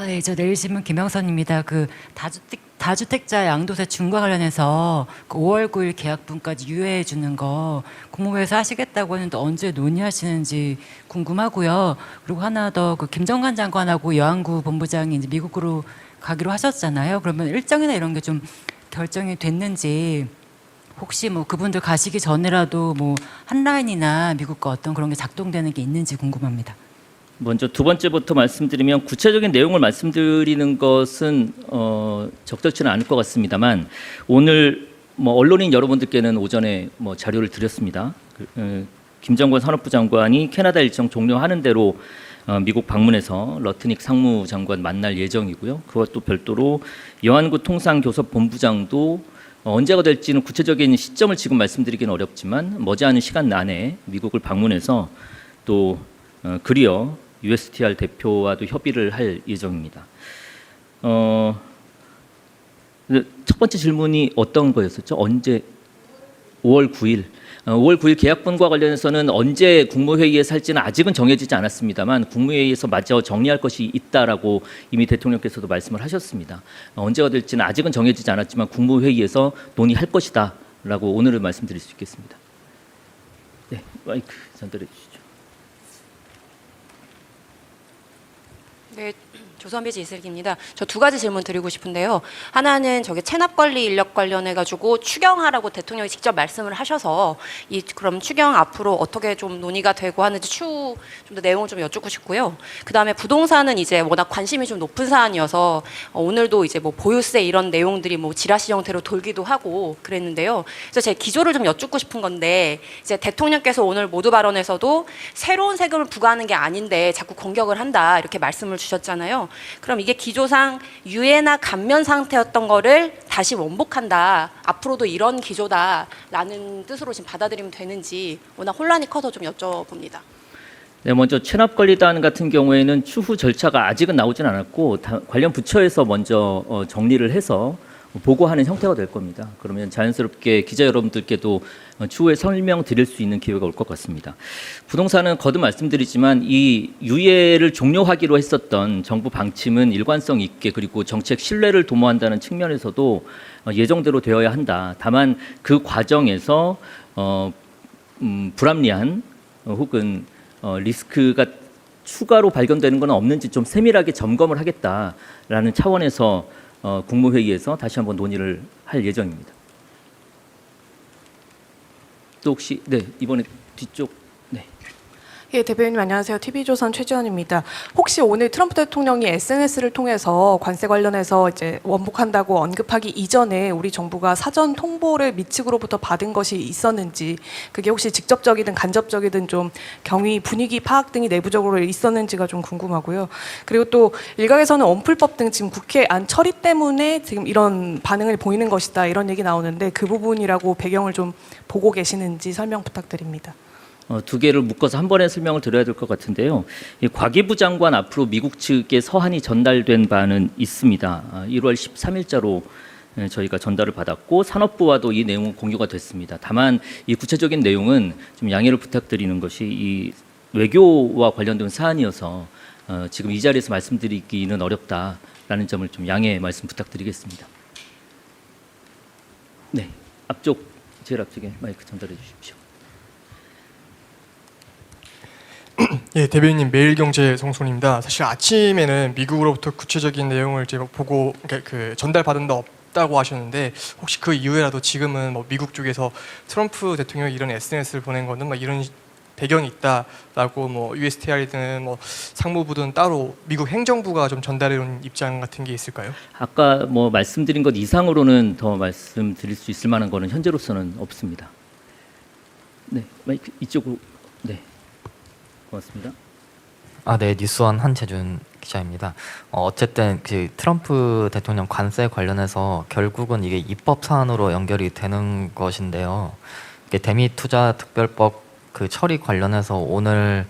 예, 저 내일신문 김영선입니다. 그 다주택자 양도세 중과 관련해서 그 5월 9일 계약분까지 유예해 주는 거 국무부에서 하시겠다고 했는데 언제 논의하시는지 궁금하고요. 그리고 하나 더, 그 김정관 장관하고 여한구 본부장이 이제 미국으로 가기로 하셨잖아요. 그러면 일정이나 이런 게 좀 결정이 됐는지, 혹시 뭐 그분들 가시기 전에라도 뭐 한라인이나 미국과 어떤 그런 게 작동되는 게 있는지 궁금합니다. 먼저 두 번째부터 말씀드리면, 구체적인 내용을 말씀드리는 것은 적절치는 않을 것 같습니다만, 오늘 뭐 언론인 여러분들께는 오전에 뭐 자료를 드렸습니다. 김정관 산업부 장관이 캐나다 일정 종료하는 대로 미국 방문해서 러트닉 상무장관 만날 예정이고요. 그것도 별도로 여한구 통상교섭본부장도 언제가 될지는 구체적인 시점을 지금 말씀드리기는 어렵지만 머지않은 시간 안에 미국을 방문해서 또 그리어 USTR 대표와도 협의를 할 예정입니다. 첫 번째 질문이 어떤 거였었죠? 언제? 5월 9일. 5월 9일 계약분과 관련해서는 언제 국무회의에 살지는 아직은 정해지지 않았습니다만, 국무회의에서 마저 정리할 것이 있다라고 이미 대통령께서도 말씀을 하셨습니다. 언제가 될지는 아직은 정해지지 않았지만 국무회의에서 논의할 것이다라고 오늘은 말씀드릴 수 있겠습니다. 네, 마이크 전달해 주시죠. 네, 조선비즈 이슬기입니다. 저 두 가지 질문 드리고 싶은데요. 하나는 저기 체납관리 인력 관련해 가지고 추경하라고 대통령이 직접 말씀을 하셔서 그럼 추경 앞으로 어떻게 좀 논의가 되고 하는지 좀 더 내용을 좀 여쭙고 싶고요. 그다음에 부동산은 이제 워낙 관심이 좀 높은 사안이어서 오늘도 이제 뭐 보유세 이런 내용들이 뭐 지라시 형태로 돌기도 하고 그랬는데요. 그래서 제 기조를 좀 여쭙고 싶은 건데, 이제 대통령께서 오늘 모두 발언에서도 새로운 세금을 부과하는 게 아닌데 자꾸 공격을 한다 이렇게 말씀을 주셨잖아요. 그럼 이게 기조상 유예나 감면 상태였던 거를 다시 원복한다, 앞으로도 이런 기조다라는 뜻으로 지금 받아들이면 되는지 워낙 혼란이 커서 좀 여쭤봅니다. 네, 먼저 체납관리단 같은 경우에는 추후 절차가 아직은 나오진 않았고 관련 부처에서 먼저 정리를 해서 보고하는 형태가 될 겁니다. 그러면 자연스럽게 기자 여러분들께도 추후에 설명드릴 수 있는 기회가 올 것 같습니다. 부동산은 거듭 말씀드리지만 이 유예를 종료하기로 했었던 정부 방침은 일관성 있게, 그리고 정책 신뢰를 도모한다는 측면에서도 예정대로 되어야 한다. 다만 그 과정에서 불합리한 혹은 리스크가 추가로 발견되는 건 없는지 좀 세밀하게 점검을 하겠다라는 차원에서 국무회의에서 다시 한번 논의를 할 예정입니다. 또 혹시 이번에 뒤쪽. 예, 대변인님 안녕하세요. TV조선 최지원입니다. 혹시 오늘 트럼프 대통령이 SNS를 통해서 관세 관련해서 이제 원복한다고 언급하기 이전에 우리 정부가 사전 통보를 미측으로부터 받은 것이 있었는지, 그게 혹시 직접적이든 간접적이든 좀 경위, 분위기 파악 등이 내부적으로 있었는지가 좀 궁금하고요. 그리고 또 일각에서는 언풀법 등 지금 국회 안 처리 때문에 지금 이런 반응을 보이는 것이다, 이런 얘기 나오는데 그 부분이라고 배경을 좀 보고 계시는지 설명 부탁드립니다. 두 개를 묶어서 한 번에 설명을 드려야 될 것 같은데요. 과기부 장관 앞으로 미국 측에 서한이 전달된 바는 있습니다. 1월 13일자로 저희가 전달을 받았고 산업부와도 이 내용은 공유가 됐습니다. 다만 이 구체적인 내용은 좀 양해를 부탁드리는 것이 이 외교와 관련된 사안이어서 지금 이 자리에서 말씀드리기는 어렵다라는 점을 좀 양해 말씀 부탁드리겠습니다. 네, 제일 앞쪽에 마이크 전달해 주십시오. 예, 대변인님 매일경제 송송입니다. 사실 아침에는 미국으로부터 구체적인 내용을 제가 보고 전달받은 바 없다고 하셨는데, 혹시 그 이후에라도 지금은 뭐 미국 쪽에서 트럼프 대통령이 이런 SNS를 보낸 거는 뭐 이런 배경이 있다라고 뭐 USTR이든 뭐 상무부든 따로 미국 행정부가 좀 전달해온 입장 같은 게 있을까요? 아까 뭐 말씀드린 것 이상으로는 더 말씀드릴 수 있을 만한 거는 현재로서는 없습니다. 네, 마이크 이쪽으로. 네. 고맙습니다. 네, 뉴스원 한재준 기자입니다. 어쨌든 그 트럼프 대통령 관세 관련해서 결국은 이게 입법 사안으로 연결이 되는 것인데요. 이게 대미투자특별법 그 처리 관련해서 오늘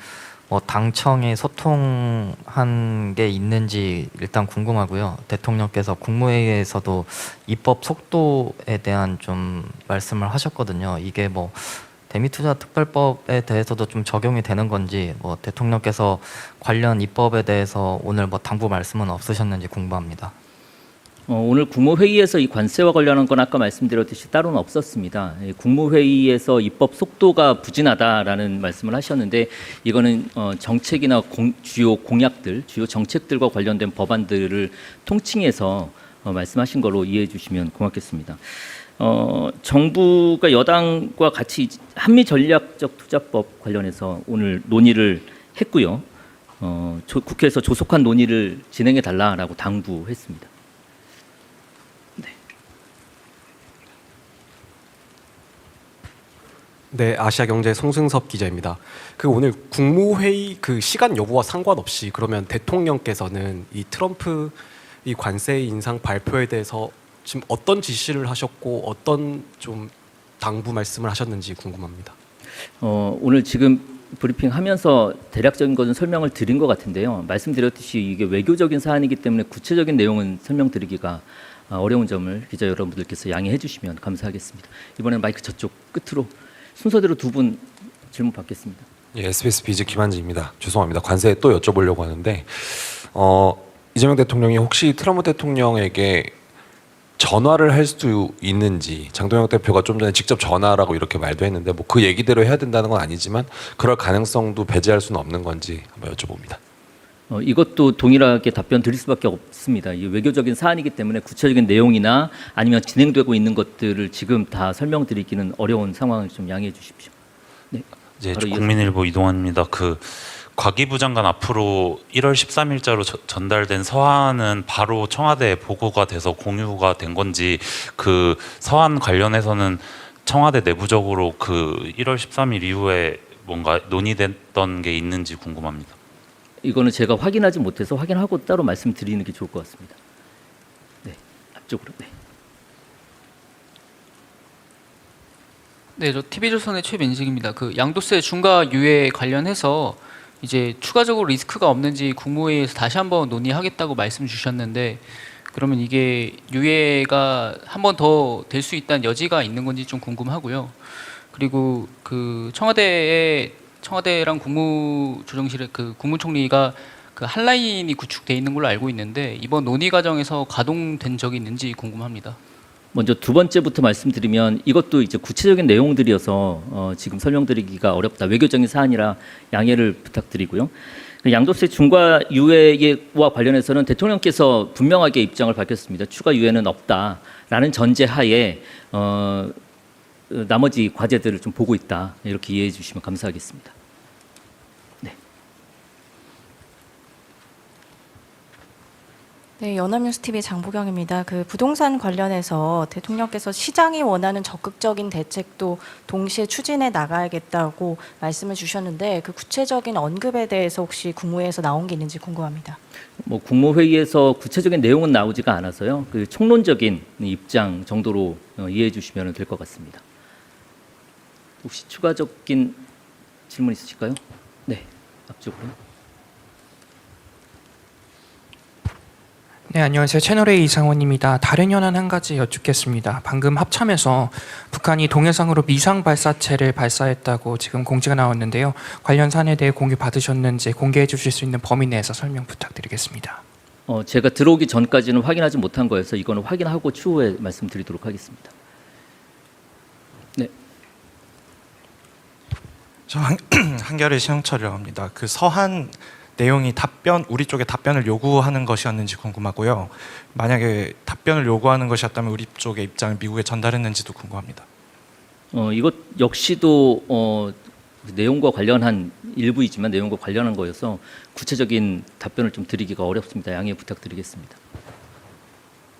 뭐 당청에 소통한 게 있는지 일단 궁금하고요. 대통령께서 국무회의에서도 입법 속도에 대한 좀 말씀을 하셨거든요. 이게 뭐 대미투자특별법에 대해서도 좀 적용이 되는 건지, 뭐 대통령께서 관련 입법에 대해서 오늘 뭐 당부 말씀은 없으셨는지 궁금합니다. 오늘 국무회의에서 이 관세와 관련한 건 아까 말씀드렸듯이 따로는 없었습니다. 국무회의에서 입법 속도가 부진하다라는 말씀을 하셨는데 이거는 정책이나 주요 공약들, 주요 정책들과 관련된 법안들을 통칭해서 말씀하신 걸로 이해해 주시면 고맙겠습니다. 정부가 여당과 같이 한미 전략적 투자법 관련해서 오늘 논의를 했고요. 국회에서 조속한 논의를 진행해 달라라고 당부했습니다. 네, 아시아경제 송승섭 기자입니다. 그 오늘 국무회의 그 시간 여부와 상관없이 그러면 대통령께서는 이 트럼프 이 관세 인상 발표에 대해서 지금 어떤 지시를 하셨고 어떤 좀 당부 말씀을 하셨는지 궁금합니다. 오늘 지금 브리핑하면서 대략적인 것은 설명을 드린 것 같은데요. 말씀드렸듯이 이게 외교적인 사안이기 때문에 구체적인 내용은 설명드리기가 어려운 점을 기자 여러분들께서 양해해 주시면 감사하겠습니다. 이번에는 마이크 저쪽 끝으로 순서대로 두 분 질문 받겠습니다. 예, SBS 비즈 김한지입니다. 죄송합니다. 관세 또 여쭤보려고 하는데 이재명 대통령이 혹시 트럼프 대통령에게 전화를 할 수 있는지, 장동혁 대표가 좀 전에 직접 전화라고 이렇게 말도 했는데 뭐 그 얘기대로 해야 된다는 건 아니지만 그럴 가능성도 배제할 수는 없는 건지 한번 여쭤봅니다. 이것도 동일하게 답변 드릴 수밖에 없습니다. 이 외교적인 사안이기 때문에 구체적인 내용이나 아니면 진행되고 있는 것들을 지금 다 설명드리기는 어려운 상황을 좀 양해해 주십시오. 네. 이제 바로 국민일보 이동환입니다. 그 과기부 장관 앞으로 1월 13일자로 전달된 서한은 바로 청와대에 보고가 돼서 공유가 된 건지, 그 서한 관련해서는 청와대 내부적으로 그 1월 13일 이후에 뭔가 논의됐던 게 있는지 궁금합니다. 이거는 제가 확인하지 못해서 확인하고 따로 말씀드리는 게 좋을 것 같습니다. 네, 앞쪽으로. 네. 네, 저 TV조선의 최민식입니다. 그 양도세 중과 유예 관련해서 이제 추가적으로 리스크가 없는지 국무회의에서 다시 한번 논의하겠다고 말씀 주셨는데, 그러면 이게 유예가 한 번 더 될 수 있다는 여지가 있는 건지 좀 궁금하고요. 그리고 그 청와대랑 국무조정실의 그 국무총리가 그 한 라인이 구축돼 있는 걸로 알고 있는데 이번 논의 과정에서 가동된 적이 있는지 궁금합니다. 먼저 두 번째부터 말씀드리면 이것도 이제 구체적인 내용들이어서 지금 설명드리기가 어렵다. 외교적인 사안이라 양해를 부탁드리고요. 양도세 중과 유예와 관련해서는 대통령께서 분명하게 입장을 밝혔습니다. 추가 유예는 없다라는 전제하에 나머지 과제들을 좀 보고 있다. 이렇게 이해해 주시면 감사하겠습니다. 네, 연합뉴스TV 장보경입니다. 그 부동산 관련해서 대통령께서 시장이 원하는 적극적인 대책도 동시에 추진해 나가야겠다고 말씀을 주셨는데 그 구체적인 언급에 대해서 혹시 국무회에서 나온 게 있는지 궁금합니다. 뭐 국무회의에서 구체적인 내용은 나오지가 않아서요. 그 총론적인 입장 정도로 이해해 주시면 될 것 같습니다. 혹시 추가적인 질문 있으실까요? 네, 앞쪽으로. 네, 안녕하세요. 채널A 이상원입니다. 다른 현안 한 가지 여쭙겠습니다. 방금 합참에서 북한이 동해상으로 미상 발사체를 발사했다고 지금 공지가 나왔는데요. 관련 사안에 대해 공유 받으셨는지 공개해 주실 수 있는 범위 내에서 설명 부탁드리겠습니다. 제가 들어오기 전까지는 확인하지 못한 거여서 이거는 확인하고 추후에 말씀드리도록 하겠습니다. 네. 저 한겨레 신영철이라고 합니다. 그 서한 내용이 우리 쪽에 답변을 요구하는 것이었는지 궁금하고요. 만약에 답변을 요구하는 것이었다면 우리 쪽의 입장을 미국에 전달했는지도 궁금합니다. 이것 역시도 내용과 관련한 일부이지만 내용과 관련한 거여서 구체적인 답변을 좀 드리기가 어렵습니다. 양해 부탁드리겠습니다.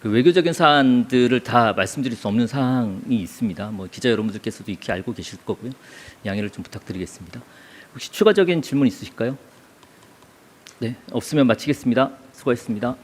그 외교적인 사안들을 다 말씀드릴 수 없는 사항이 있습니다. 뭐 기자 여러분들께서도 익히 알고 계실 거고요. 양해를 좀 부탁드리겠습니다. 혹시 추가적인 질문 있으실까요? 네, 없으면 마치겠습니다. 수고하셨습니다.